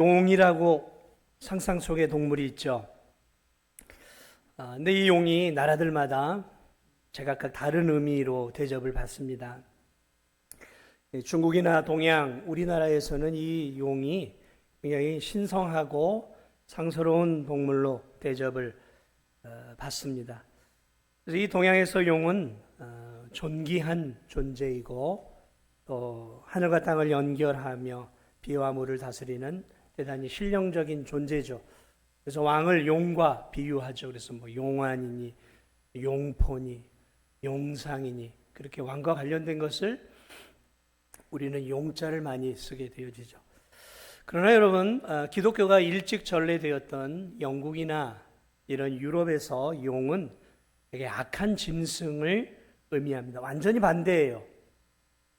용이라고 상상 속의 동물이 있죠. 근데 이 용이 나라들마다 제각각 다른 의미로 대접을 받습니다. 중국이나 동양, 우리나라에서는 이 용이 굉장히 신성하고 상스러운 동물로 대접을 받습니다. 그래서 이 동양에서 용은 존귀한 존재이고 또 하늘과 땅을 연결하며 비와 물을 다스리는 대단히 신령적인 존재죠. 그래서 왕을 용과 비유하죠. 그래서 뭐 용환이니 용포니 용상이니 그렇게 왕과 관련된 것을 우리는 용자를 많이 쓰게 되어지죠. 그러나 여러분, 기독교가 일찍 전래되었던 영국이나 이런 유럽에서 용은 되게 악한 짐승을 의미합니다. 완전히 반대예요.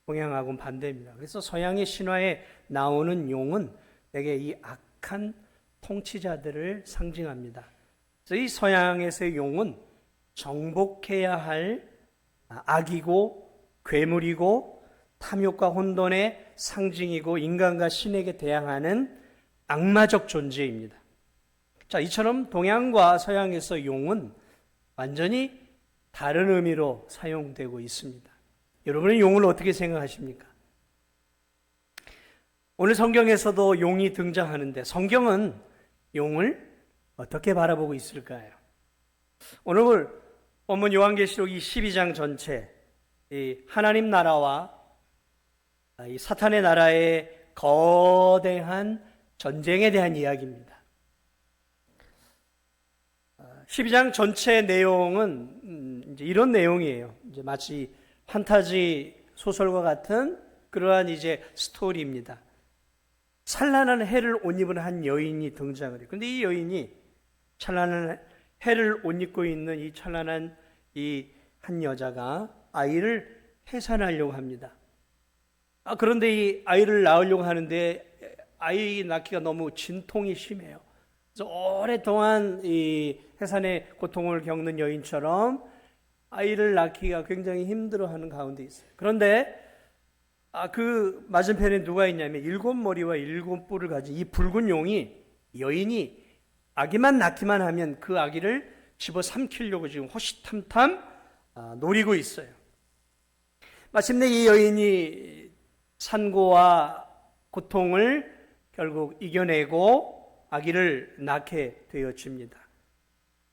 동양하고는 반대입니다. 그래서 서양의 신화에 나오는 용은 되게 이 악한 통치자들을 상징합니다. 그래서 이 서양에서의 용은 정복해야 할 악이고 괴물이고 탐욕과 혼돈의 상징이고 인간과 신에게 대항하는 악마적 존재입니다. 자, 이처럼 동양과 서양에서 용은 완전히 다른 의미로 사용되고 있습니다. 여러분은 용을 어떻게 생각하십니까? 오늘 성경에서도 용이 등장하는데 성경은 용을 어떻게 바라보고 있을까요? 오늘 본문 요한계시록 12장 전체 이 하나님 나라와 이 사탄의 나라의 거대한 전쟁에 대한 이야기입니다. 12장 전체 내용은 이제 이런 내용이에요. 이제 마치 판타지 소설과 같은 그러한 이제 스토리입니다. 찬란한 해를 옷 입은 한 여인이 등장을 해요. 그런데 이 여인이 찬란한 해를 옷 입고 있는 이 찬란한 이 한 여자가 아이를 해산하려고 합니다. 그런데 이 아이를 낳으려고 하는데 아이 낳기가 너무 진통이 심해요. 그래서 오랫동안 이 해산의 고통을 겪는 여인처럼 아이를 낳기가 굉장히 힘들어하는 가운데 있어요. 그런데 그 맞은편에 누가 있냐면 7머리와 7뿔을 가진 이 붉은 용이 여인이 아기만 낳기만 하면 그 아기를 집어 삼키려고 지금 호시탐탐 노리고 있어요. 마침내 이 여인이 산고와 고통을 결국 이겨내고 아기를 낳게 되어집니다.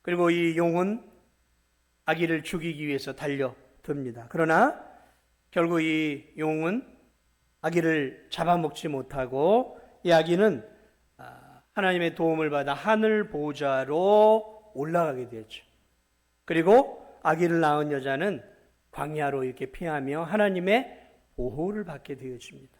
그리고 이 용은 아기를 죽이기 위해서 달려듭니다. 그러나 결국 이 용은 아기를 잡아먹지 못하고 이 아기는 하나님의 도움을 받아 하늘 보좌로 올라가게 되었죠. 그리고 아기를 낳은 여자는 광야로 이렇게 피하며 하나님의 보호를 받게 되어집니다.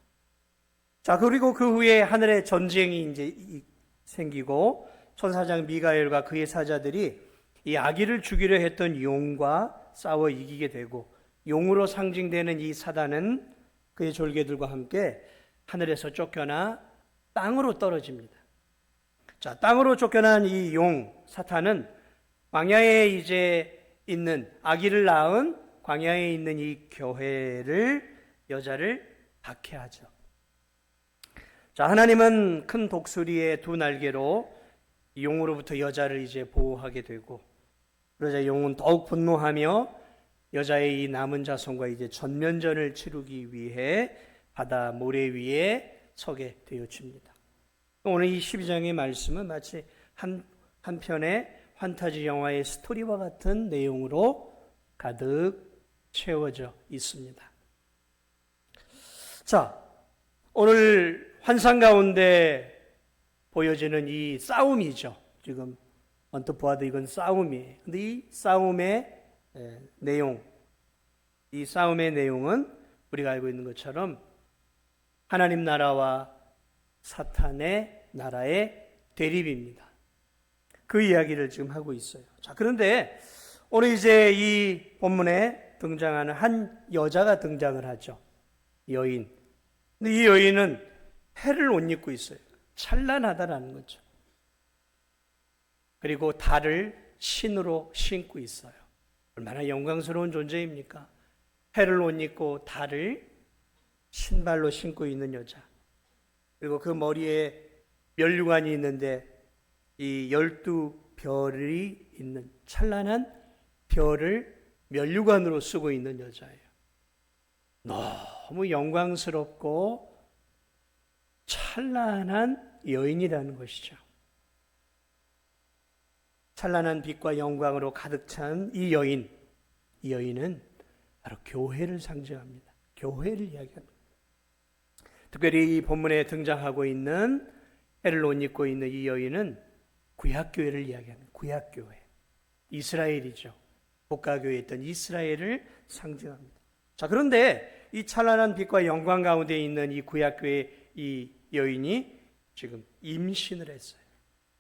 자, 그리고 그 후에 하늘에 전쟁이 이제 생기고 천사장 미가엘과 그의 사자들이 이 아기를 죽이려 했던 용과 싸워 이기게 되고 용으로 상징되는 이 사단은 그의 졸개들과 함께 하늘에서 쫓겨나 땅으로 떨어집니다. 자, 땅으로 쫓겨난 이 용 사탄은 광야에 이제 있는 아기를 낳은 광야에 있는 이 교회를 여자를 박해하죠. 자, 하나님은 큰 독수리의 두 날개로 용으로부터 여자를 이제 보호하게 되고 그러자 용은 더욱 분노하며 여자의 이 남은 자손과 이제 전면전을 치르기 위해 바다 모래 위에 서게 되어집니다. 오늘 이 12장의 말씀은 마치 한 편의 판타지 영화의 스토리와 같은 내용으로 가득 채워져 있습니다. 자, 오늘 환상 가운데 보여지는 이 싸움이죠. 지금 언뜻 보아도 이건 싸움이에요. 근데 이 싸움의 내용, 이 싸움의 내용은 우리가 알고 있는 것처럼 하나님 나라와 사탄의 나라의 대립입니다. 그 이야기를 지금 하고 있어요. 자, 그런데 오늘 이제 이 본문에 등장하는 한 여자가 등장을 하죠. 여인. 근데 이 여인은 해를 옷 입고 있어요. 찬란하다라는 거죠. 그리고 달을 신으로 신고 있어요. 얼마나 영광스러운 존재입니까? 해를 옷 입고 달을 신발로 신고 있는 여자. 그리고 그 머리에 면류관이 있는데 이 12별이 있는 찬란한 별을 면류관으로 쓰고 있는 여자예요. 너무 영광스럽고 찬란한 여인이라는 것이죠. 찬란한 빛과 영광으로 가득 찬 이 여인은 바로 교회를 상징합니다. 교회를 이야기합니다. 특별히 이 본문에 등장하고 있는 해를 옷 입고 있는 이 여인은 구약교회를 이야기합니다. 구약교회. 이스라엘이죠. 국가교회에 있던 이스라엘을 상징합니다. 자, 그런데 이 찬란한 빛과 영광 가운데 있는 이 구약교회 이 여인이 지금 임신을 했어요.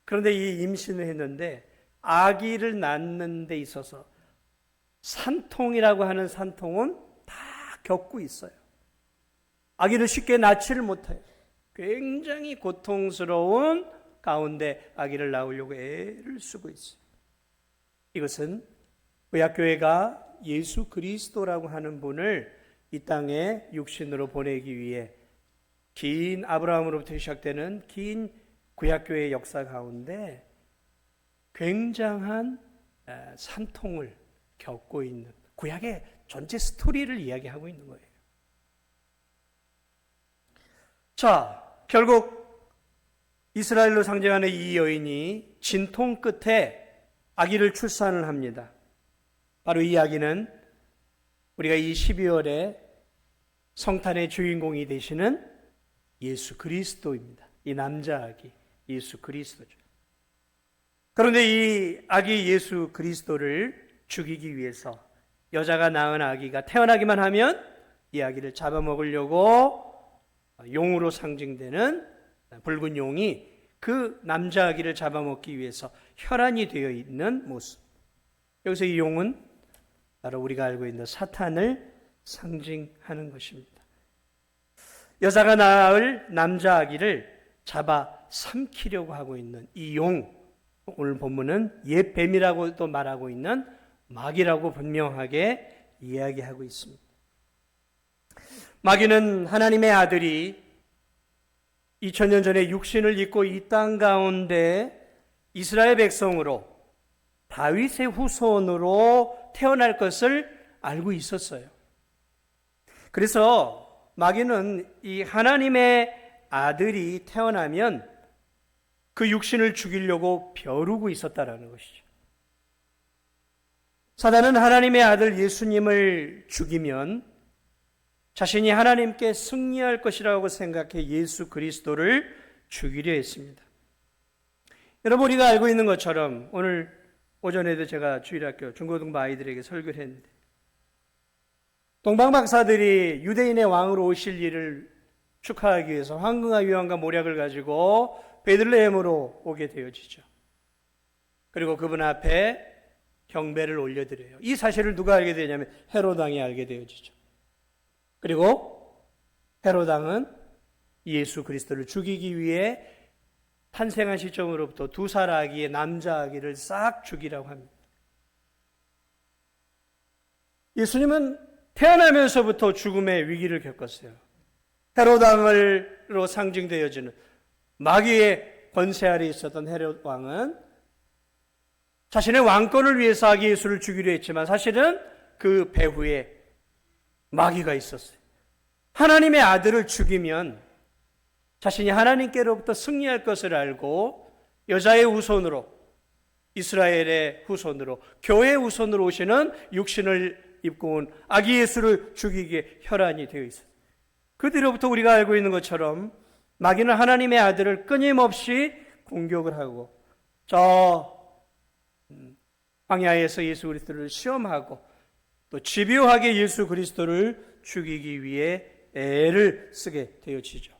그런데 이 임신을 했는데 아기를 낳는 데 있어서 산통이라고 하는 산통은 다 겪고 있어요. 아기를 쉽게 낳지를 못해요. 굉장히 고통스러운 가운데 아기를 낳으려고 애를 쓰고 있어요. 이것은 구약교회가 예수 그리스도라고 하는 분을 이 땅에 육신으로 보내기 위해 긴 아브라함으로부터 시작되는 긴 구약교회의 역사 가운데 굉장한 산통을 겪고 있는 구약의 전체 스토리를 이야기하고 있는 거예요. 자, 결국 이스라엘로 상징하는 이 여인이 진통 끝에 아기를 출산을 합니다. 바로 이 아기는 우리가 이 12월에 성탄의 주인공이 되시는 예수 그리스도입니다. 이 남자 아기 예수 그리스도죠. 그런데 이 아기 예수 그리스도를 죽이기 위해서 여자가 낳은 아기가 태어나기만 하면 이 아기를 잡아먹으려고 용으로 상징되는 붉은 용이 그 남자 아기를 잡아먹기 위해서 혈안이 되어 있는 모습. 여기서 이 용은 바로 우리가 알고 있는 사탄을 상징하는 것입니다. 여자가 낳을 남자 아기를 잡아 삼키려고 하고 있는 이 용, 오늘 본문은 옛 뱀이라고도 말하고 있는 마귀라고 분명하게 이야기하고 있습니다. 마귀는 하나님의 아들이 2000년 전에 육신을 입고 이 땅 가운데 이스라엘 백성으로 다윗의 후손으로 태어날 것을 알고 있었어요. 그래서 마귀는 이 하나님의 아들이 태어나면 그 육신을 죽이려고 벼르고 있었다라는 것이죠. 사단은 하나님의 아들 예수님을 죽이면 자신이 하나님께 승리할 것이라고 생각해 예수 그리스도를 죽이려 했습니다. 여러분, 우리가 알고 있는 것처럼 오늘 오전에도 제가 주일학교 중고등부 아이들에게 설교를 했는데 동방박사들이 유대인의 왕으로 오실 일을 축하하기 위해서 황금과 유황과 모략을 가지고 베들레헴으로 오게 되어지죠. 그리고 그분 앞에 경배를 올려드려요. 이 사실을 누가 알게 되냐면 헤롯 왕이 알게 되어지죠. 그리고 헤롯 왕은 예수 그리스도를 죽이기 위해 탄생한 시점으로부터 두 살 아기의 남자 아기를 싹 죽이라고 합니다. 예수님은 태어나면서부터 죽음의 위기를 겪었어요. 헤롯 왕으로 상징되어지는 마귀의 권세 아래 있었던 헤롯 왕은 자신의 왕권을 위해서 아기 예수를 죽이려 했지만 사실은 그 배후에 마귀가 있었어요. 하나님의 아들을 죽이면 자신이 하나님께로부터 승리할 것을 알고 여자의 후손으로, 이스라엘의 후손으로, 교회의 후손으로 오시는 육신을 입고 온 아기 예수를 죽이기에 혈안이 되어 있어요. 그 뒤로부터 우리가 알고 있는 것처럼 마귀는 하나님의 아들을 끊임없이 공격을 하고 광야에서 예수 그리스도를 시험하고 또 집요하게 예수 그리스도를 죽이기 위해 애를 쓰게 되어지죠.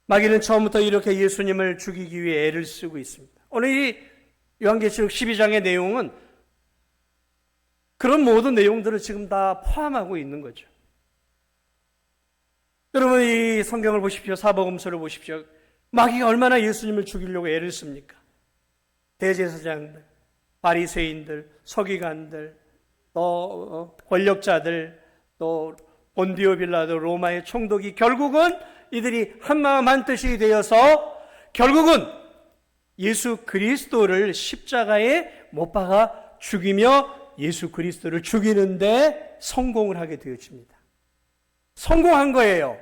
마귀는 처음부터 이렇게 예수님을 죽이기 위해 애를 쓰고 있습니다. 오늘 이 요한계시록 12장의 내용은 그런 모든 내용들을 지금 다 포함하고 있는 거죠. 여러분, 이 성경을 보십시오. 사복음서를 보십시오. 마귀가 얼마나 예수님을 죽이려고 애를 씁니까? 대제사장들, 바리새인들, 서기관들, 또 권력자들, 또 본디오 빌라도 로마의 총독이 결국은 이들이 한마음 한뜻이 되어서 결국은 예수 그리스도를 십자가에 못 박아 죽이며 예수 그리스도를 죽이는데 성공을 하게 되어집니다. 성공한 거예요.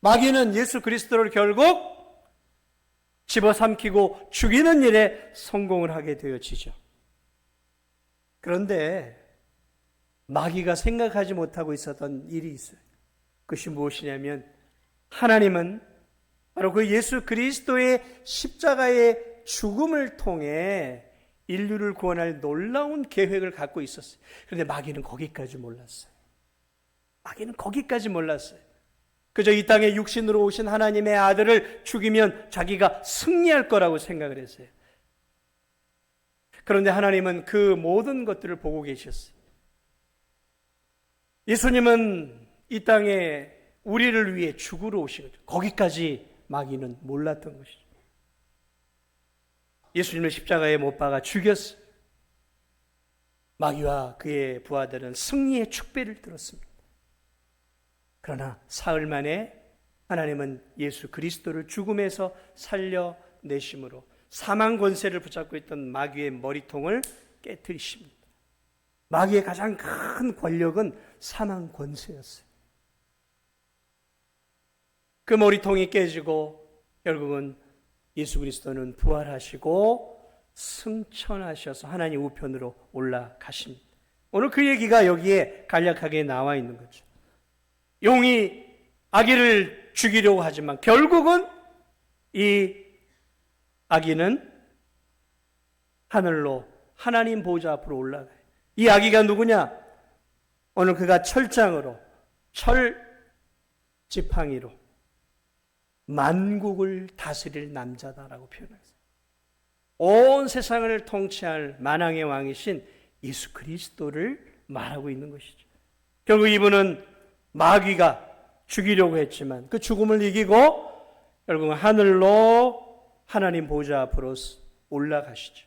마귀는 예수 그리스도를 결국 집어삼키고 죽이는 일에 성공을 하게 되어지죠. 그런데 마귀가 생각하지 못하고 있었던 일이 있어요. 그것이 무엇이냐면 하나님은 바로 그 예수 그리스도의 십자가의 죽음을 통해 인류를 구원할 놀라운 계획을 갖고 있었어요. 그런데 마귀는 거기까지 몰랐어요. 마귀는 거기까지 몰랐어요. 그저 이 땅에 육신으로 오신 하나님의 아들을 죽이면 자기가 승리할 거라고 생각을 했어요. 그런데 하나님은 그 모든 것들을 보고 계셨어요. 예수님은 이 땅에 우리를 위해 죽으러 오신 거죠. 거기까지 마귀는 몰랐던 것이죠. 예수님을 십자가에 못 박아 죽였어요. 마귀와 그의 부하들은 승리의 축배를 들었습니다. 그러나 사흘 만에 하나님은 예수 그리스도를 죽음에서 살려내심으로 사망 권세를 붙잡고 있던 마귀의 머리통을 깨뜨리십니다. 마귀의 가장 큰 권력은 사망 권세였어요. 그 머리통이 깨지고 결국은 예수 그리스도는 부활하시고 승천하셔서 하나님 우편으로 올라가십니다. 오늘 그 얘기가 여기에 간략하게 나와 있는 거죠. 용이 아기를 죽이려고 하지만 결국은 이 아기는 하늘로 하나님 보좌 앞으로 올라가요. 이 아기가 누구냐? 오늘 그가 철장으로 철 지팡이로 만국을 다스릴 남자다라고 표현했어요. 온 세상을 통치할 만왕의 왕이신 예수 그리스도를 말하고 있는 것이죠. 결국 이분은 마귀가 죽이려고 했지만 그 죽음을 이기고 결국은 하늘로 하나님 보좌 앞으로 올라가시죠.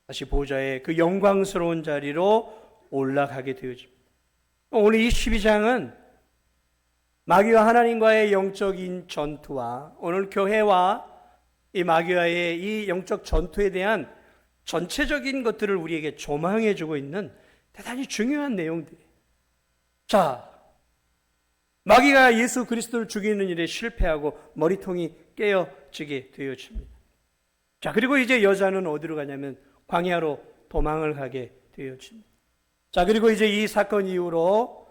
다시 보좌의 그 영광스러운 자리로 올라가게 되어집니다. 오늘 이 12장은 마귀와 하나님과의 영적인 전투와 오늘 교회와 이 마귀와의 이 영적 전투에 대한 전체적인 것들을 우리에게 조망해 주고 있는 대단히 중요한 내용들이에요. 자, 마귀가 예수 그리스도를 죽이는 일에 실패하고 머리통이 깨어지게 되어집니다. 자, 그리고 이제 여자는 어디로 가냐면 광야로 도망을 가게 되어집니다. 자, 그리고 이제 이 사건 이후로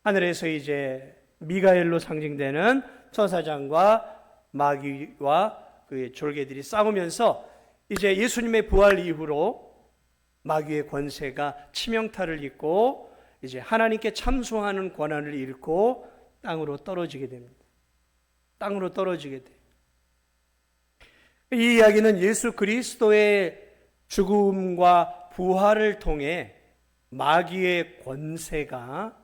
하늘에서 이제 미가엘로 상징되는 천사장과 마귀와 그의 졸개들이 싸우면서 이제 예수님의 부활 이후로 마귀의 권세가 치명타를 입고 이제 하나님께 참소하는 권한을 잃고 땅으로 떨어지게 됩니다. 땅으로 떨어지게 돼요. 이 이야기는 예수 그리스도의 죽음과 부활을 통해 마귀의 권세가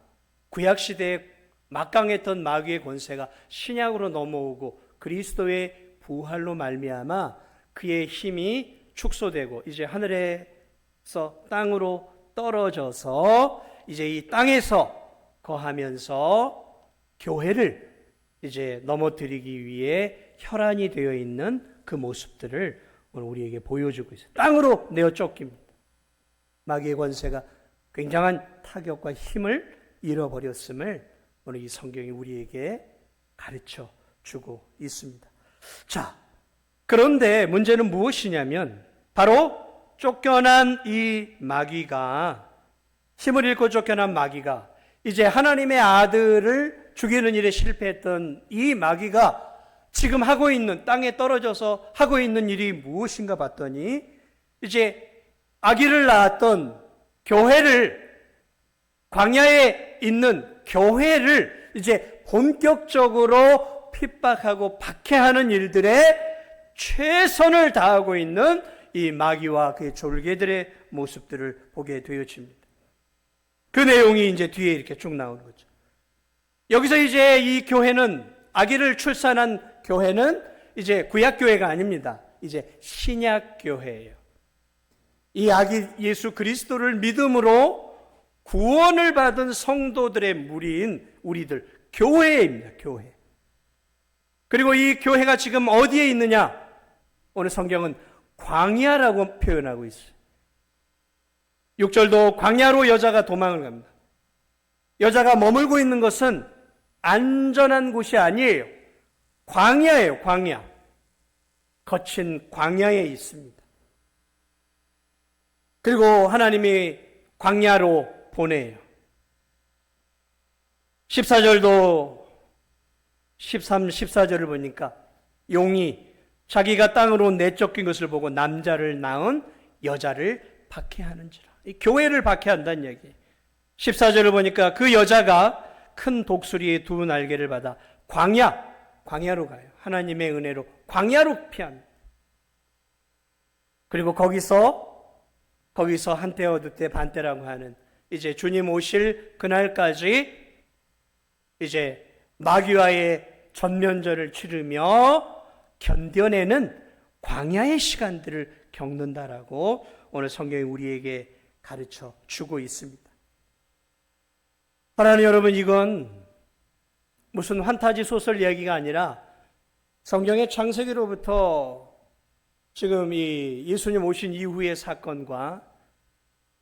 구약시대에 막강했던 마귀의 권세가 신약으로 넘어오고 그리스도의 부활로 말미암아 그의 힘이 축소되고 이제 하늘에서 땅으로 떨어져서 이제 이 땅에서 거하면서 교회를 이제 넘어뜨리기 위해 혈안이 되어 있는 그 모습들을 오늘 우리에게 보여주고 있어요. 땅으로 내어 쫓깁니다. 마귀의 권세가 굉장한 타격과 힘을 잃어버렸음을 오늘 이 성경이 우리에게 가르쳐 주고 있습니다. 자, 그런데 문제는 무엇이냐면 바로 쫓겨난 이 마귀가 힘을 잃고 쫓겨난 마귀가 이제 하나님의 아들을 죽이는 일에 실패했던 이 마귀가 지금 하고 있는 땅에 떨어져서 하고 있는 일이 무엇인가 봤더니 이제 아기를 낳았던 교회를 광야에 있는 교회를 이제 본격적으로 핍박하고 박해하는 일들에 최선을 다하고 있는 이 마귀와 그의 졸개들의 모습들을 보게 되어집니다. 그 내용이 이제 뒤에 이렇게 쭉 나오는 거죠. 여기서 이제 이 교회는 아기를 출산한 교회는 이제 구약교회가 아닙니다. 이제 신약교회예요. 이 아기 예수 그리스도를 믿음으로 구원을 받은 성도들의 무리인 우리들, 교회입니다. 교회. 그리고 이 교회가 지금 어디에 있느냐? 오늘 성경은 광야라고 표현하고 있어요. 6절도 광야로 여자가 도망을 갑니다. 여자가 머물고 있는 것은 안전한 곳이 아니에요. 광야예요, 광야. 거친 광야에 있습니다. 그리고 하나님이 광야로 보내요. 14절도 13, 14절을 보니까 용이 자기가 땅으로 내쫓긴 것을 보고 남자를 낳은 여자를 박해하는지라. 이 교회를 박해한다는 얘기예요. 14절을 보니까 그 여자가 큰 독수리의 두 날개를 받아 광야로 가요. 하나님의 은혜로 광야로 피합니다. 그리고 거기서 한때 어두때 반때라고 하는 이제 주님 오실 그날까지 이제 마귀와의 전면전을 치르며 견뎌내는 광야의 시간들을 겪는다라고 오늘 성경이 우리에게 가르쳐 주고 있습니다. 사랑하는 여러분, 이건 무슨 환타지 소설 이야기가 아니라 성경의 창세기로부터 지금 이 예수님 오신 이후의 사건과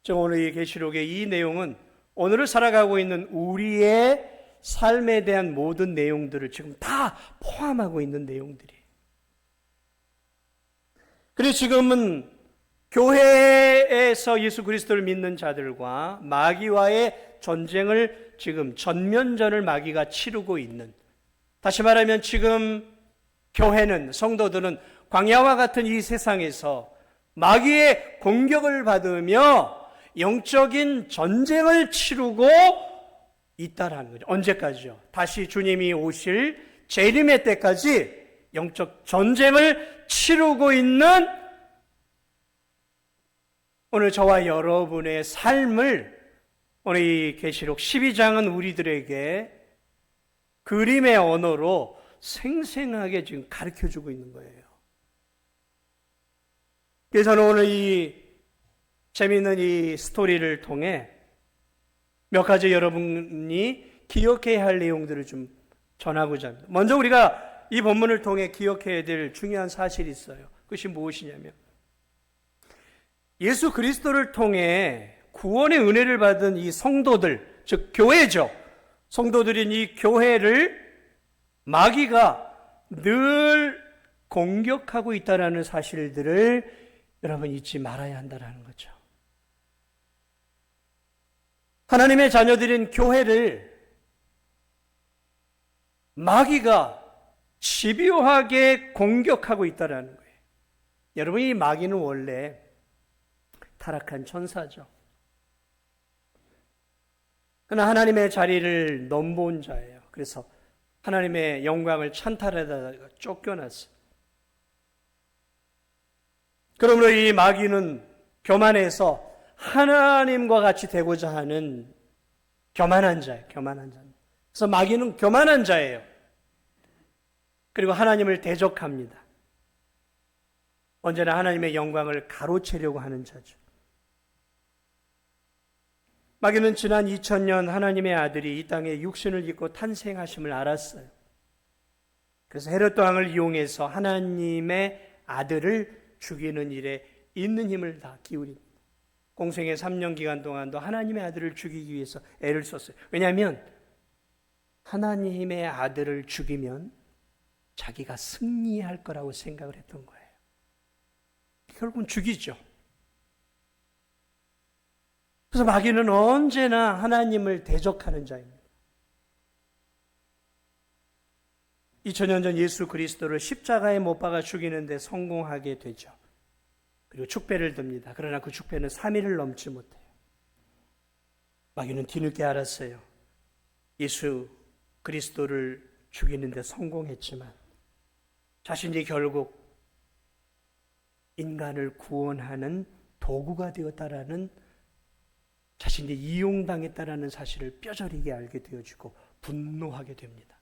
지금 오늘 이 계시록의 이 내용은 오늘을 살아가고 있는 우리의 삶에 대한 모든 내용들을 지금 다 포함하고 있는 내용들이에요. 그래서 지금은 교회에서 예수 그리스도를 믿는 자들과 마귀와의 전쟁을 지금 전면전을 마귀가 치르고 있는, 다시 말하면 지금 교회는, 성도들은 광야와 같은 이 세상에서 마귀의 공격을 받으며 영적인 전쟁을 치르고 있다라는 거죠. 언제까지요? 다시 주님이 오실 재림의 때까지 영적 전쟁을 치르고 있는 오늘 저와 여러분의 삶을 오늘 이 계시록 12장은 우리들에게 그림의 언어로 생생하게 지금 가르쳐주고 있는 거예요. 그래서 저는 오늘 이 재미있는 이 스토리를 통해 몇 가지 여러분이 기억해야 할 내용들을 좀 전하고자 합니다. 먼저 우리가 이 본문을 통해 기억해야 될 중요한 사실이 있어요. 그것이 무엇이냐면 예수 그리스도를 통해 구원의 은혜를 받은 이 성도들, 즉 교회죠. 성도들인 이 교회를 마귀가 늘 공격하고 있다는 사실들을 여러분 잊지 말아야 한다는 거죠. 하나님의 자녀들인 교회를 마귀가 집요하게 공격하고 있다는 거예요. 여러분, 이 마귀는 원래 타락한 천사죠. 그러나 하나님의 자리를 넘본 자예요. 그래서 하나님의 영광을 찬탈하다가 쫓겨났어요. 그러므로 이 마귀는 교만해서 하나님과 같이 되고자 하는 교만한 자예요. 그래서 마귀는 교만한 자예요. 그리고 하나님을 대적합니다. 언제나 하나님의 영광을 가로채려고 하는 자죠. 마귀는 지난 2000년 하나님의 아들이 이 땅에 육신을 입고 탄생하심을 알았어요. 그래서 헤롯 왕을 이용해서 하나님의 아들을 죽이는 일에 있는 힘을 다 기울입니다. 공생의 3년 기간 동안도 하나님의 아들을 죽이기 위해서 애를 썼어요. 왜냐하면 하나님의 아들을 죽이면 자기가 승리할 거라고 생각을 했던 거예요. 결국은 죽이죠. 그래서 마귀는 언제나 하나님을 대적하는 자입니다. 2000년 전 예수 그리스도를 십자가에 못 박아 죽이는데 성공하게 되죠. 그리고 축배를 듭니다. 그러나 그 축배는 3일을 넘지 못해요. 마귀는 뒤늦게 알았어요. 예수 그리스도를 죽이는데 성공했지만 자신이 결국 인간을 구원하는 도구가 되었다라는, 자신이 이용당했다라는 사실을 뼈저리게 알게 되어지고 분노하게 됩니다.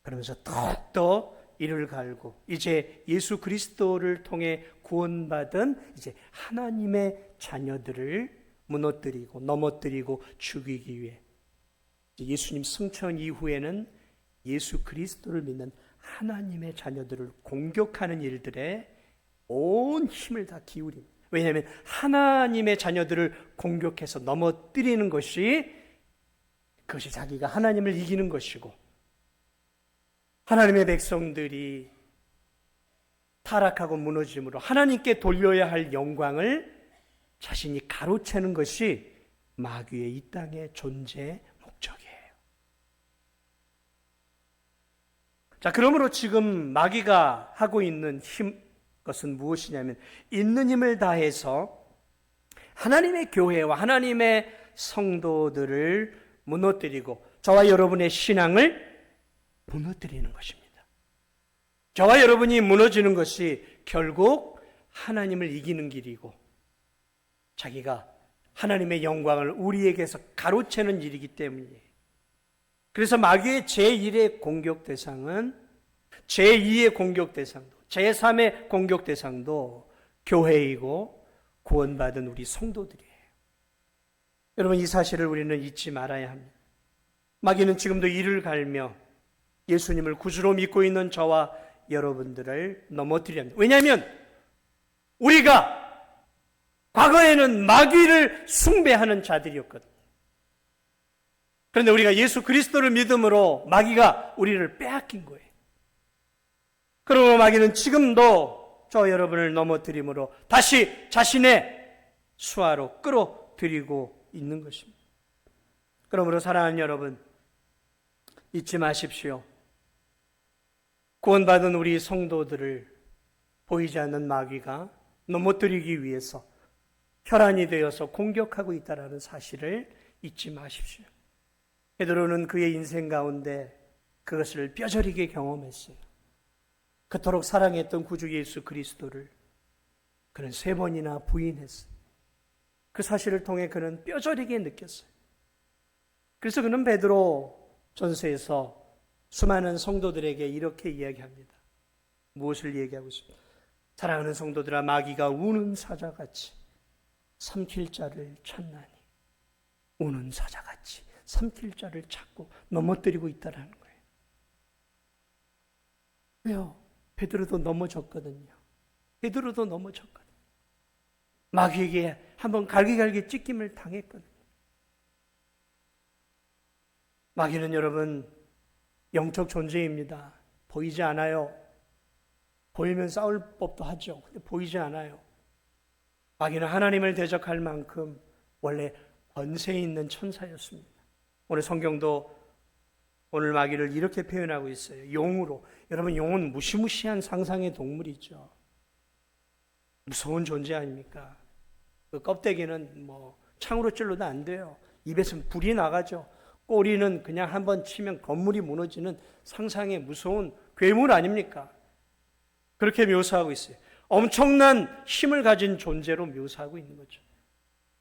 그러면서 더욱더 이를 갈고 이제 예수 그리스도를 통해 구원받은 이제 하나님의 자녀들을 무너뜨리고 넘어뜨리고 죽이기 위해 예수님 승천 이후에는 예수 그리스도를 믿는 하나님의 자녀들을 공격하는 일들에 온 힘을 다 기울입니다. 왜냐하면 하나님의 자녀들을 공격해서 넘어뜨리는 것이, 그것이 자기가 하나님을 이기는 것이고, 하나님의 백성들이 타락하고 무너짐으로 하나님께 돌려야 할 영광을 자신이 가로채는 것이 마귀의 이 땅의 존재 목적이에요. 자, 그러므로 지금 마귀가 하고 있는 것은 무엇이냐면, 있는 힘을 다해서 하나님의 교회와 하나님의 성도들을 무너뜨리고 저와 여러분의 신앙을 무너뜨리는 것입니다. 저와 여러분이 무너지는 것이 결국 하나님을 이기는 길이고, 자기가 하나님의 영광을 우리에게서 가로채는 일이기 때문이에요. 그래서 마귀의 제1의 공격 대상은, 제2의 공격 대상도, 제3의 공격 대상도 교회이고 구원받은 우리 성도들이에요. 여러분, 이 사실을 우리는 잊지 말아야 합니다. 마귀는 지금도 이를 갈며 예수님을 구주로 믿고 있는 저와 여러분들을 넘어뜨려야 합니다. 왜냐하면 우리가 과거에는 마귀를 숭배하는 자들이었거든요. 그런데 우리가 예수 그리스도를 믿음으로 마귀가 우리를 빼앗긴 거예요. 그러고 마귀는 지금도 저 여러분을 넘어뜨림으로 다시 자신의 수하로 끌어들이고 있는 것입니다. 그러므로 사랑하는 여러분, 잊지 마십시오. 구원받은 우리 성도들을 보이지 않는 마귀가 넘어뜨리기 위해서 혈안이 되어서 공격하고 있다는 사실을 잊지 마십시오. 베드로는 그의 인생 가운데 그것을 뼈저리게 경험했어요. 그토록 사랑했던 구주 예수 그리스도를 그는 3번이나 부인했어요. 그 사실을 통해 그는 뼈저리게 느꼈어요. 그래서 그는 베드로 전서에서 수많은 성도들에게 이렇게 이야기합니다. 무엇을 얘기하고 있습니까? 사랑하는 성도들아, 마귀가 우는 사자같이 삼킬 자를 찾나니, 우는 사자같이 삼킬 자를 찾고 넘어뜨리고 있다는 거예요. 왜요? 베드로도 넘어졌거든요. 베드로도 넘어졌거든요. 마귀에게 한번 갈기갈기 찢김을 당했거든요. 마귀는 여러분 영적 존재입니다. 보이지 않아요. 보이면 싸울 법도 하죠. 근데 보이지 않아요. 마귀는 하나님을 대적할 만큼 원래 권세 있는 천사였습니다. 오늘 성경도 오늘 마귀를 이렇게 표현하고 있어요. 용으로. 여러분, 용은 무시무시한 상상의 동물이죠. 무서운 존재 아닙니까? 그 껍데기는 창으로 찔러도 안 돼요. 입에서 불이 나가죠. 꼬리는 그냥 한번 치면 건물이 무너지는 상상의 무서운 괴물 아닙니까? 그렇게 묘사하고 있어요. 엄청난 힘을 가진 존재로 묘사하고 있는 거죠.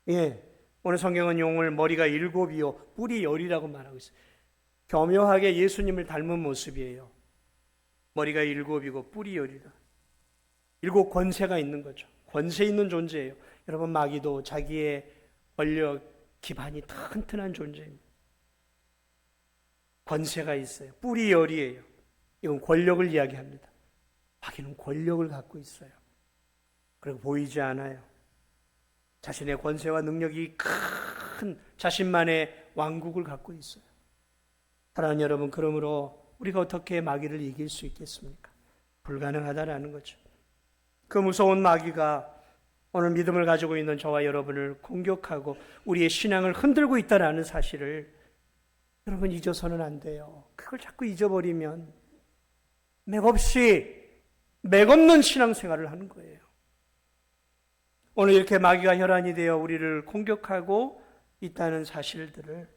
예, 오늘 성경은 용을 머리가 7이요 뿔이 10이라고 말하고 있어요. 교묘하게 예수님을 닮은 모습이에요. 머리가 7이고 뿔이 10이다. 7 권세가 있는 거죠. 권세 있는 존재예요. 여러분, 마귀도 자기의 권력 기반이 튼튼한 존재입니다. 권세가 있어요. 뿔이 10이에요. 이건 권력을 이야기합니다. 마귀는 권력을 갖고 있어요. 그리고 보이지 않아요. 자신의 권세와 능력이 큰 자신만의 왕국을 갖고 있어요. 사랑하는 여러분, 그러므로 우리가 어떻게 마귀를 이길 수 있겠습니까? 불가능하다라는 거죠. 그 무서운 마귀가 오늘 믿음을 가지고 있는 저와 여러분을 공격하고 우리의 신앙을 흔들고 있다는 사실을 여러분 잊어서는 안 돼요. 그걸 자꾸 잊어버리면 맥없는 신앙생활을 하는 거예요. 오늘 이렇게 마귀가 혈안이 되어 우리를 공격하고 있다는 사실들을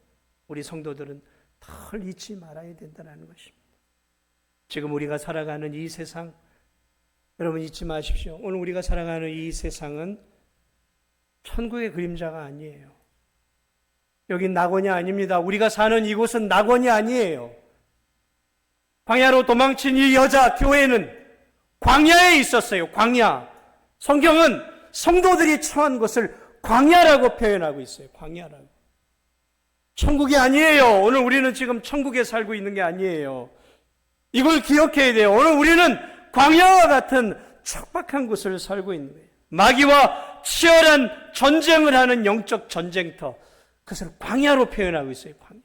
우리 성도들은 덜 잊지 말아야 된다는 것입니다. 지금 우리가 살아가는 이 세상, 여러분 잊지 마십시오. 오늘 우리가 살아가는 이 세상은 천국의 그림자가 아니에요. 여긴 낙원이 아닙니다. 우리가 사는 이곳은 낙원이 아니에요. 광야로 도망친 이 여자 교회는 광야에 있었어요. 광야. 성경은 성도들이 처한 곳을 광야라고 표현하고 있어요. 광야라고. 천국이 아니에요. 오늘 우리는 지금 천국에 살고 있는 게 아니에요. 이걸 기억해야 돼요. 오늘 우리는 광야와 같은 척박한 곳을 살고 있는 거예요. 마귀와 치열한 전쟁을 하는 영적 전쟁터, 그것을 광야로 표현하고 있어요. 광야.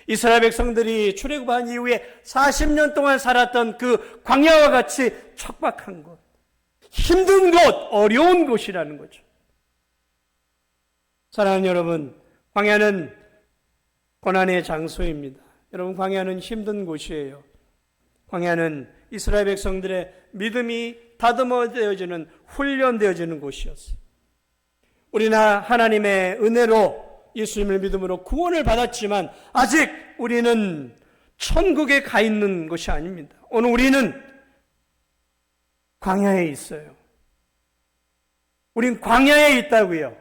이스라엘 백성들이 출애굽한 이후에 40년 동안 살았던 그 광야와 같이 척박한 곳, 힘든 곳, 어려운 곳이라는 거죠. 사랑하는 여러분, 광야는 고난의 장소입니다. 여러분, 광야는 힘든 곳이에요. 광야는 이스라엘 백성들의 믿음이 다듬어되어지는, 훈련되어지는 곳이었어요. 우리는 하나님의 은혜로 예수님을 믿음으로 구원을 받았지만 아직 우리는 천국에 가 있는 것이 아닙니다. 오늘 우리는 광야에 있어요. 우린 광야에 있다고요.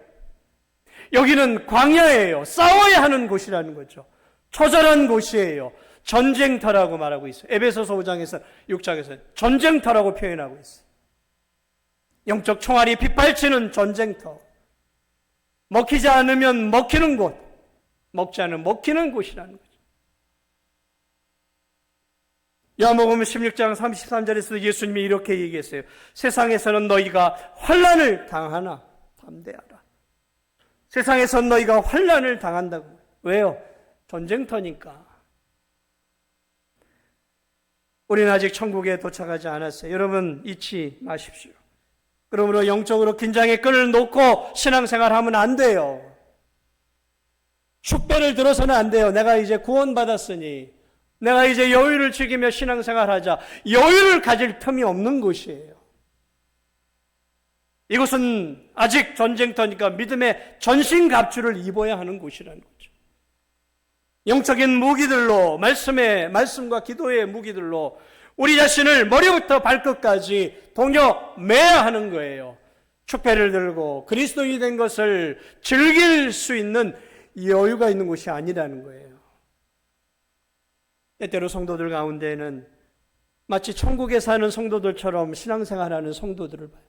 여기는 광야예요. 싸워야 하는 곳이라는 거죠. 처절한 곳이에요. 전쟁터라고 말하고 있어요. 에베소서 5장에서 6장에서 전쟁터라고 표현하고 있어요. 영적 총알이 빗발치는 전쟁터. 먹히지 않으면 먹히는 곳, 먹지 않으면 먹히는 곳이라는 거죠. 요한복음 16장 33절에서 예수님이 이렇게 얘기했어요. 세상에서는 너희가 환난을 당하나 담대하라. 세상에서는 너희가 환난을 당한다고. 왜요? 전쟁터니까. 우리는 아직 천국에 도착하지 않았어요. 여러분, 잊지 마십시오. 그러므로 영적으로 긴장의 끈을 놓고 신앙생활하면 안 돼요. 축배를 들어서는 안 돼요. 내가 이제 구원받았으니 내가 이제 여유를 즐기며 신앙생활하자. 여유를 가질 틈이 없는 곳이에요. 이곳은 아직 전쟁터니까 믿음의 전신갑주를 입어야 하는 곳이라는 거죠. 영적인 무기들로, 말씀과 기도의 무기들로 우리 자신을 머리부터 발끝까지 동여매야 하는 거예요. 축배를 들고 그리스도인이 된 것을 즐길 수 있는 여유가 있는 곳이 아니라는 거예요. 때때로 성도들 가운데는 마치 천국에 사는 성도들처럼 신앙생활하는 성도들을 봐요.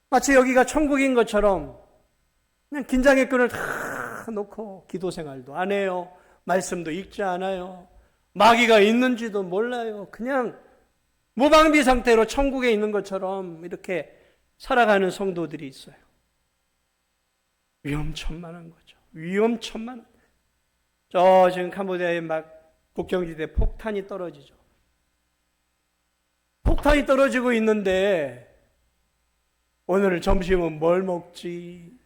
마치 여기가 천국인 것처럼 그냥 긴장의 끈을 다 놓고 기도생활도 안 해요. 말씀도 읽지 않아요. 마귀가 있는지도 몰라요. 그냥 무방비 상태로 천국에 있는 것처럼 이렇게 살아가는 성도들이 있어요. 위험천만한 거죠. 위험천만. 저 지금 캄보디아에 막 국경지대 폭탄이 떨어지죠. 폭탄이 떨어지고 있는데 오늘 점심은 뭘 먹지?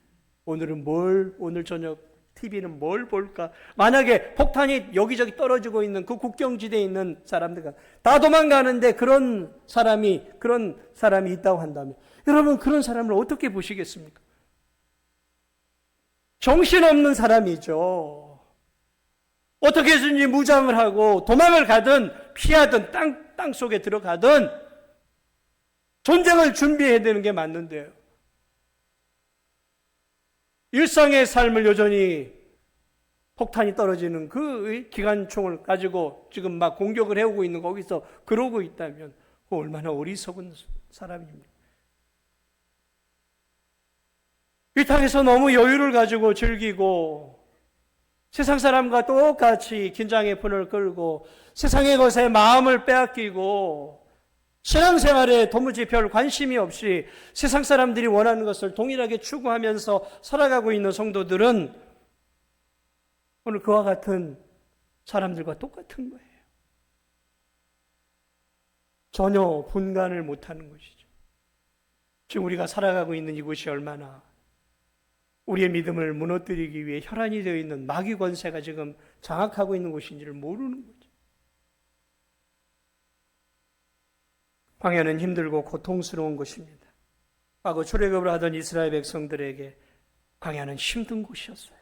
오늘 저녁 TV는 뭘 볼까? 만약에 폭탄이 여기저기 떨어지고 있는 그 국경지대에 있는 사람들과 다 도망가는데 그런 사람이 있다고 한다면 여러분, 그런 사람을 어떻게 보시겠습니까? 정신없는 사람이죠. 어떻게든지 무장을 하고 도망을 가든 피하든 땅 속에 들어가든 전쟁을 준비해야 되는 게 맞는데요. 일상의 삶을 여전히 폭탄이 떨어지는 그 기관총을 가지고 지금 막 공격을 해오고 있는 거기서 그러고 있다면 얼마나 어리석은 사람입니까? 이 땅에서 너무 여유를 가지고 즐기고 세상 사람과 똑같이 긴장의 불을 끌고 세상의 것에 마음을 빼앗기고 신앙생활에 도무지 별 관심이 없이 세상 사람들이 원하는 것을 동일하게 추구하면서 살아가고 있는 성도들은 오늘 그와 같은 사람들과 똑같은 거예요. 전혀 분간을 못하는 것이죠. 지금 우리가 살아가고 있는 이곳이 얼마나 우리의 믿음을 무너뜨리기 위해 혈안이 되어 있는 마귀 권세가 지금 장악하고 있는 곳인지를 모르는 거죠. 광야는 힘들고 고통스러운 곳입니다. 과거 출애굽을 하던 이스라엘 백성들에게 광야는 힘든 곳이었어요.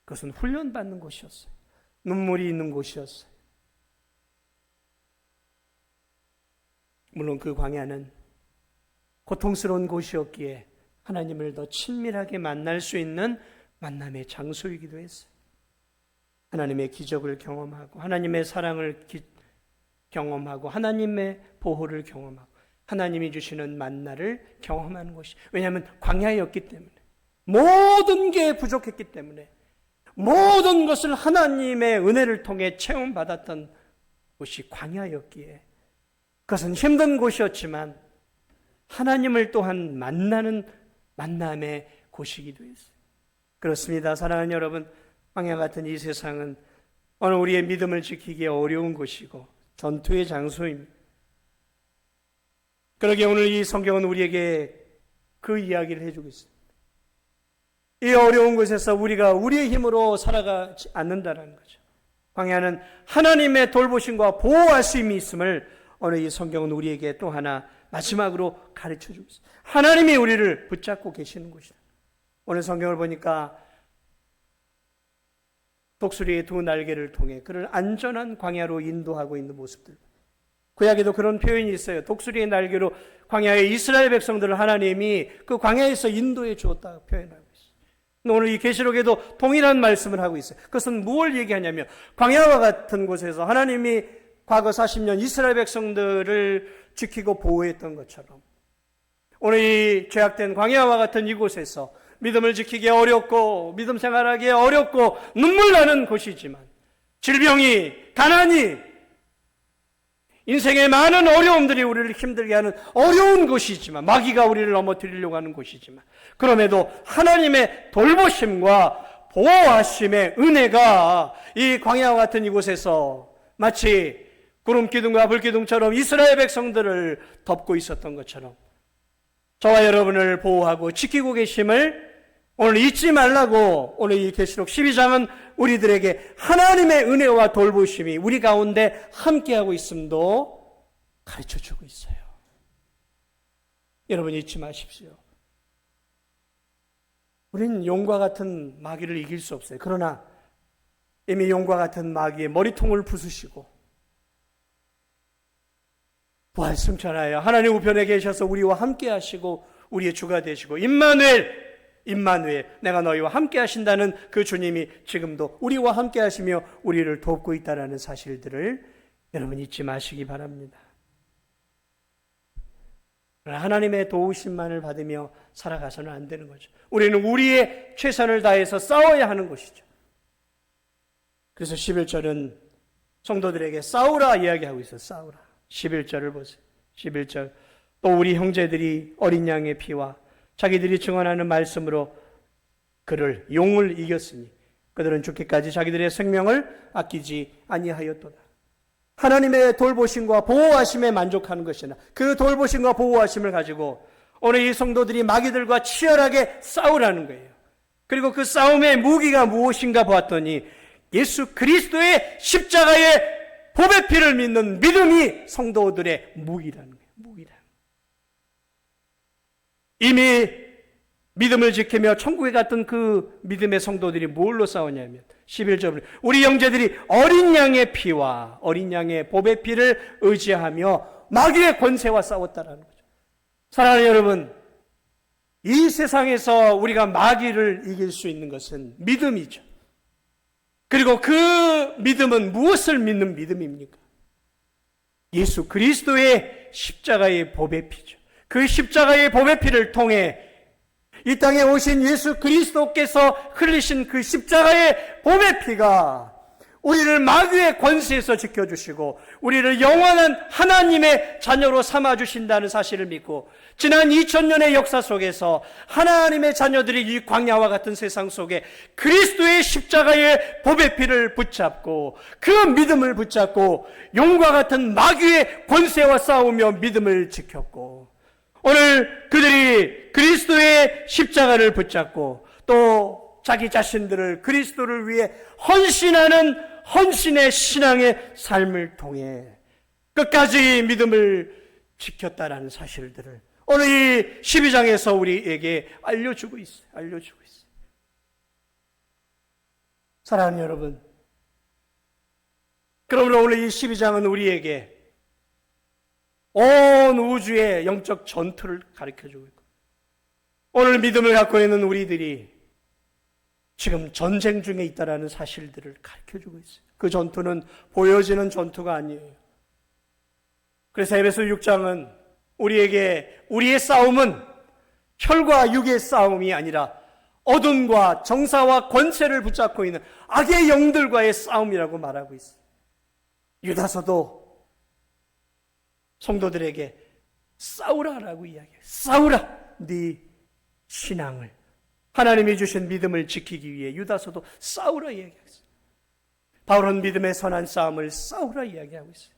그것은 훈련받는 곳이었어요. 눈물이 있는 곳이었어요. 물론 그 광야는 고통스러운 곳이었기에 하나님을 더 친밀하게 만날 수 있는 만남의 장소이기도 했어요. 하나님의 기적을 경험하고 하나님의 사랑을 경험하고 하나님의 보호를 경험하고 하나님이 주시는 만나를 경험하는 것이, 왜냐하면 광야였기 때문에, 모든 게 부족했기 때문에, 모든 것을 하나님의 은혜를 통해 체험받았던 곳이 광야였기에 그것은 힘든 곳이었지만 하나님을 또한 만나는 만남의 곳이기도 했어요. 그렇습니다. 사랑하는 여러분, 광야 같은 이 세상은 오늘 우리의 믿음을 지키기 어려운 곳이고 전투의 장소입니다. 그러기에 오늘 이 성경은 우리에게 그 이야기를 해주고 있습니다. 이 어려운 곳에서 우리가 우리의 힘으로 살아가지 않는다는 거죠. 광야는 하나님의 돌보심과 보호하심이 있음을 오늘 이 성경은 우리에게 또 하나 마지막으로 가르쳐주고 있습니다. 하나님이 우리를 붙잡고 계시는 곳이다. 오늘 성경을 보니까 독수리의 두 날개를 통해 그를 안전한 광야로 인도하고 있는 모습들. 구약에도 그런 표현이 있어요. 독수리의 날개로 광야의 이스라엘 백성들을 하나님이 그 광야에서 인도해 주었다고 표현하고 있어요. 오늘 이 계시록에도 동일한 말씀을 하고 있어요. 그것은 무엇을 얘기하냐면 광야와 같은 곳에서 하나님이 과거 40년 이스라엘 백성들을 지키고 보호했던 것처럼 오늘 이 죄악된 광야와 같은 이곳에서 믿음을 지키기 어렵고 믿음 생활하기 어렵고 눈물 나는 곳이지만 질병이, 가난이, 인생의 많은 어려움들이 우리를 힘들게 하는 어려운 곳이지만 마귀가 우리를 넘어뜨리려고 하는 곳이지만 그럼에도 하나님의 돌보심과 보호하심의 은혜가 이 광야와 같은 이곳에서 마치 구름기둥과 불기둥처럼 이스라엘 백성들을 덮고 있었던 것처럼 저와 여러분을 보호하고 지키고 계심을 오늘 잊지 말라고 오늘 이 계시록 12장은 우리들에게 하나님의 은혜와 돌보심이 우리 가운데 함께하고 있음도 가르쳐주고 있어요. 여러분 잊지 마십시오. 우리는 용과 같은 마귀를 이길 수 없어요. 그러나 이미 용과 같은 마귀의 머리통을 부수시고 부활승천하여 하나님 우편에 계셔서 우리와 함께 하시고 우리의 주가 되시고 임마누엘 내가 너희와 함께 하신다는 그 주님이 지금도 우리와 함께 하시며 우리를 돕고 있다는 사실들을 여러분 잊지 마시기 바랍니다. 하나님의 도우심만을 받으며 살아가서는 안 되는 거죠. 우리는 우리의 최선을 다해서 싸워야 하는 것이죠. 그래서 11절은 성도들에게 싸우라 이야기하고 있어요. 싸우라. 11절을 보세요. 11절. 또 우리 형제들이 어린 양의 피와 자기들이 증언하는 말씀으로 그를 용을 이겼으니 그들은 죽기까지 자기들의 생명을 아끼지 아니하였도다. 하나님의 돌보심과 보호하심에 만족하는 것이나 그 돌보심과 보호하심을 가지고 오늘 이 성도들이 마귀들과 치열하게 싸우라는 거예요. 그리고 그 싸움의 무기가 무엇인가 보았더니 예수 그리스도의 십자가의 보배 피를 믿는 믿음이 성도들의 무기라는 거예요. 무기라는 거예요. 이미 믿음을 지키며 천국에 갔던 그 믿음의 성도들이 뭘로 싸우냐면 11절에 우리 형제들이 어린 양의 피와 어린 양의 보배 피를 의지하며 마귀의 권세와 싸웠다라는 거죠. 사랑하는 여러분, 이 세상에서 우리가 마귀를 이길 수 있는 것은 믿음이죠. 그리고 그 믿음은 무엇을 믿는 믿음입니까? 예수 그리스도의 십자가의 보배 피죠. 그 십자가의 보배 피를 통해 이 땅에 오신 예수 그리스도께서 흘리신 그 십자가의 보배 피가 우리를 마귀의 권세에서 지켜주시고 우리를 영원한 하나님의 자녀로 삼아주신다는 사실을 믿고 지난 2000년의 역사 속에서 하나님의 자녀들이 이 광야와 같은 세상 속에 그리스도의 십자가의 보배 피를 붙잡고 그 믿음을 붙잡고 용과 같은 마귀의 권세와 싸우며 믿음을 지켰고 오늘 그들이 그리스도의 십자가를 붙잡고 또 자기 자신들을 그리스도를 위해 헌신하는 헌신의 신앙의 삶을 통해 끝까지 믿음을 지켰다라는 사실들을 오늘 이 12장에서 우리에게 알려주고 있어요. 사랑하는 여러분, 그러므로 오늘 이 12장은 우리에게 온 우주의 영적 전투를 가르쳐주고 있고 오늘 믿음을 갖고 있는 우리들이 지금 전쟁 중에 있다라는 사실들을 가르쳐주고 있어요. 그 전투는 보여지는 전투가 아니에요. 그래서 에베소 6장은 우리에게 우리의 싸움은 혈과 육의 싸움이 아니라 어둠과 정사와 권세를 붙잡고 있는 악의 영들과의 싸움이라고 말하고 있어요. 유다서도 성도들에게 싸우라라고 이야기해요. 싸우라. 네 신앙을, 하나님이 주신 믿음을 지키기 위해 유다서도 싸우라 이야기했어요. 바울은 믿음의 선한 싸움을 싸우라 이야기하고 있어요.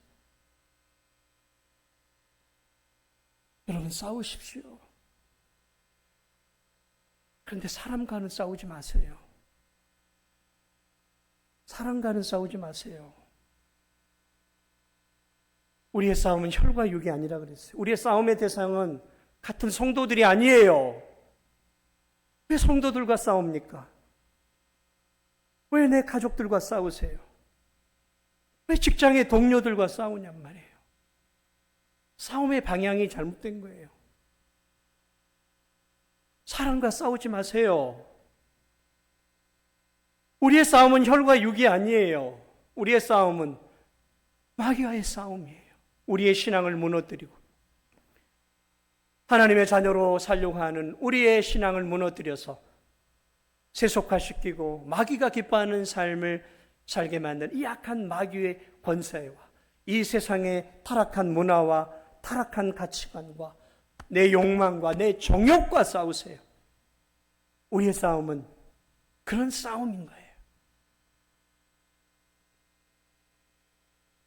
여러분, 싸우십시오. 그런데 사람과는 싸우지 마세요. 사람과는 싸우지 마세요. 우리의 싸움은 혈과 육이 아니라 그랬어요. 우리의 싸움의 대상은 같은 성도들이 아니에요. 왜 성도들과 싸웁니까? 왜 내 가족들과 싸우세요? 왜 직장의 동료들과 싸우냔 말이에요. 싸움의 방향이 잘못된 거예요. 사람과 싸우지 마세요. 우리의 싸움은 혈과 육이 아니에요. 우리의 싸움은 마귀와의 싸움이에요. 우리의 신앙을 무너뜨리고 하나님의 자녀로 살려고 하는 우리의 신앙을 무너뜨려서 세속화시키고 마귀가 기뻐하는 삶을 살게 만든 이 악한 마귀의 권세와 이 세상의 타락한 문화와 타락한 가치관과 내 욕망과 내 정욕과 싸우세요. 우리의 싸움은 그런 싸움인 거예요.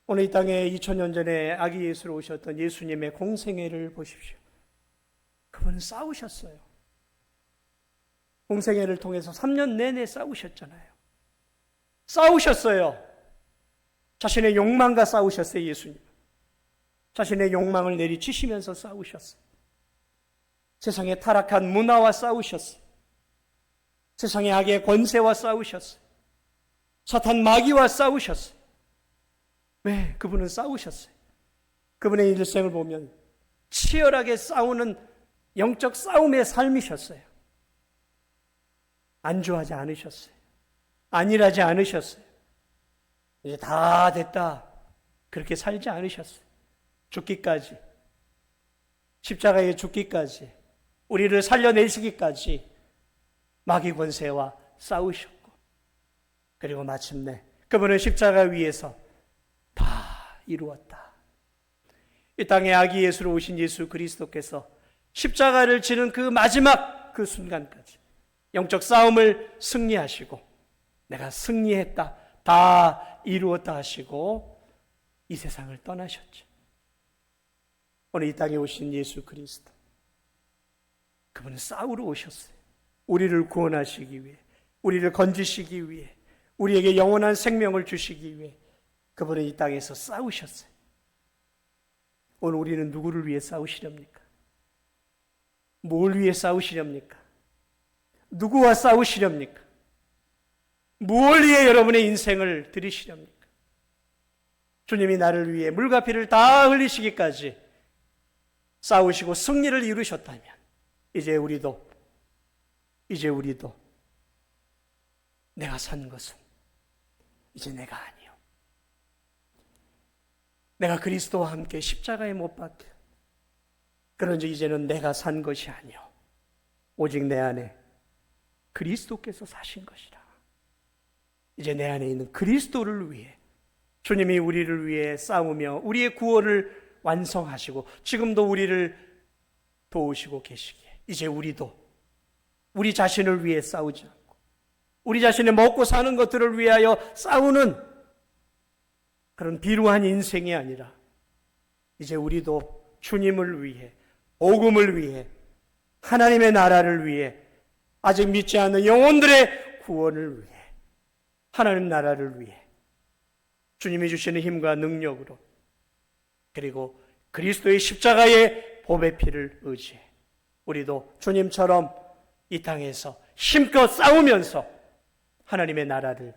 오늘 이 땅에 2000년 전에 아기 예수로 오셨던 예수님의 공생애를 보십시오. 그분은 싸우셨어요. 공생애를 통해서 3년 내내 싸우셨잖아요. 싸우셨어요. 자신의 욕망과 싸우셨어요, 예수님. 자신의 욕망을 내리치시면서 싸우셨어요. 세상의 타락한 문화와 싸우셨어요. 세상의 악의 권세와 싸우셨어요. 사탄 마귀와 싸우셨어요. 왜? 그분은 싸우셨어요. 그분의 일생을 보면 치열하게 싸우는 영적 싸움의 삶이셨어요. 안주하지 않으셨어요. 안일하지 않으셨어요. 이제 다 됐다, 그렇게 살지 않으셨어요. 죽기까지, 십자가에 죽기까지, 우리를 살려내시기까지 마귀 권세와 싸우셨고, 그리고 마침내 그분은 십자가 위에서 다 이루었다. 이 땅에 아기 예수로 오신 예수 그리스도께서 십자가를 지는 그 마지막 그 순간까지 영적 싸움을 승리하시고 내가 승리했다, 다 이루었다 하시고 이 세상을 떠나셨죠. 오늘 이 땅에 오신 예수 그리스도, 그분은 싸우러 오셨어요. 우리를 구원하시기 위해, 우리를 건지시기 위해, 우리에게 영원한 생명을 주시기 위해 그분은 이 땅에서 싸우셨어요. 오늘 우리는 누구를 위해 싸우시렵니까? 뭘 위해 싸우시렵니까? 누구와 싸우시렵니까? 무엇을 위해 여러분의 인생을 드리시렵니까? 주님이 나를 위해 물과 피를 다 흘리시기까지 싸우시고 승리를 이루셨다면 이제 우리도 내가 산 것은 이제 내가 아니요, 내가 그리스도와 함께 십자가에 못 박혀, 그런지 이제는 내가 산 것이 아니요 오직 내 안에 그리스도께서 사신 것이라. 이제 내 안에 있는 그리스도를 위해 주님이 우리를 위해 싸우며 우리의 구원을 완성하시고 지금도 우리를 도우시고 계시기에 이제 우리도 우리 자신을 위해 싸우지 않고 우리 자신의 먹고 사는 것들을 위하여 싸우는 그런 비루한 인생이 아니라 이제 우리도 주님을 위해, 복음을 위해, 하나님의 나라를 위해, 아직 믿지 않는 영혼들의 구원을 위해, 하나님 나라를 위해 주님이 주시는 힘과 능력으로, 그리고 그리스도의 십자가의 보배 피를 의지해 우리도 주님처럼 이 땅에서 힘껏 싸우면서 하나님의 나라를,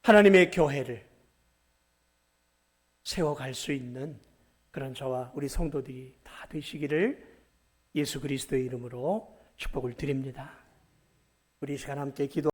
하나님의 교회를 세워갈 수 있는 그런 저와 우리 성도들이 다 되시기를 예수 그리스도의 이름으로 축복을 드립니다. 우리 이 시간 함께 기도